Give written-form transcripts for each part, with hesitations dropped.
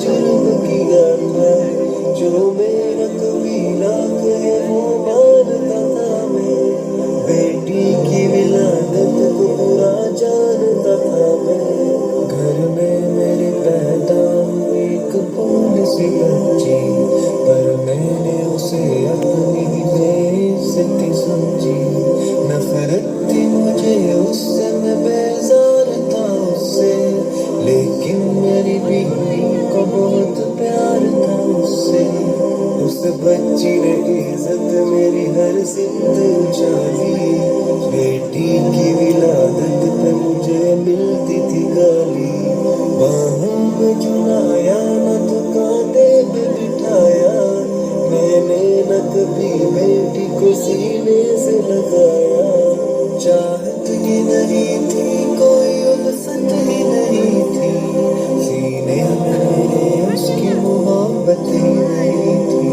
जुर्म किया था, जो मेरा कबीला है वो मानता था मैं। बेटी की विलादत को बुरा जानता था मैं। घर में मेरे पैदा हुई एक फूल सी बच्ची, पर मैंने उसे अपनी बेइज्जती समझी। नफरत थी मुझे उससे, मैं बेजार था उससे, लेकिन मेरी बीवी को बहुत प्यार था उससे। उस बच्ची ने इज्जत मेरी हर जिद उछाली। बेटी की विलादत पे मुझे मिलती थी गाली। बाहों में झुलाया न तो कांधे पे बिठाया, मैंने न कभी बेटी को सीने से लगाया। चाहत ही नहीं थी, कोई उल्फत ही नहीं थी, सीने में मेरे उसकी मोहब्बत ही नहीं थी।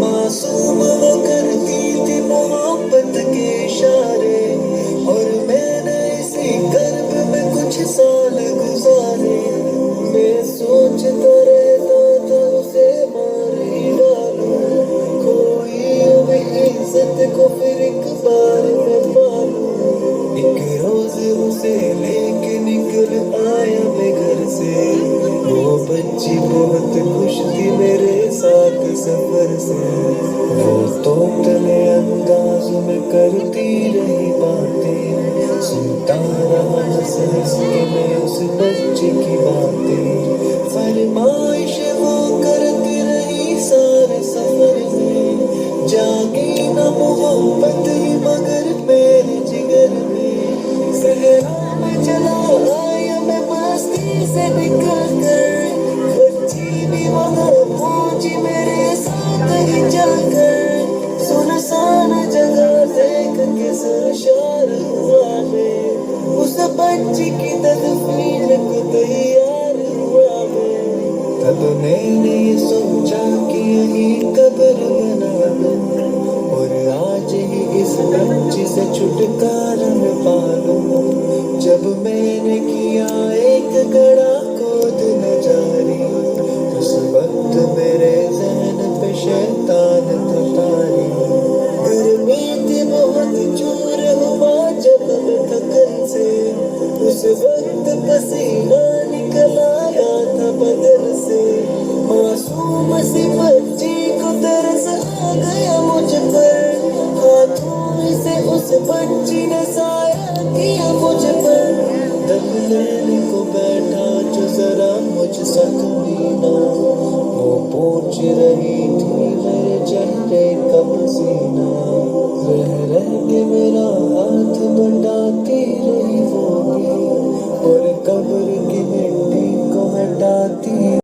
मासूम वो करती थी मोहब्बत के इशारे, और मैंने इसी कर्ब में कुछ साल गुजारे। मैं सोचता रहता था उसे मार ही डालूं, कोई भी इज्जत को फिर एक बार मैं पालूं। एक रोज उसे लेके निकल आया मैं घर से, वो बच्ची बहुत खुश थी मेरे साथ सफर से। वो तोतले अंदाज में करती रही बातें, सुनता रहा हंस हंस के मैं उस बच्ची की बातें। फरमाइश वो करती रही सारे सफर में, जागी न मोहब्बत ही मगर मेरे जिगर में। सहरा में चला आया मैं मस्ती से निकल कर, बच्ची भी वहाँ पहुंची मेरे साथ ही चलकर। सुनसान जगह देख के सरशार हुआ मैं, उस बच्ची की तदफीन को तैयार हुआ मैं। तब मैंने ये सोचा कि यही कब्र बना लूं, और आज ही इस बच्ची से छुटकारा मैं पालूं। जब मैंने किया एक गड़ा खोद न जारी, उस वक्त मेरे ज़हन पे शैतान था तारी। गर्मी थी बहुत जोर हुआ जब मैं थकन से, उस वक्त पसीना निकल आया था बदन से। मासूम सी बच्ची को तरस आ गया मुझ पर, हाथों से उस बच्ची ने साया किया मुझ पर। दम लेने को बैठा जो जरा मुझ सा कमीना, वो पूछ रही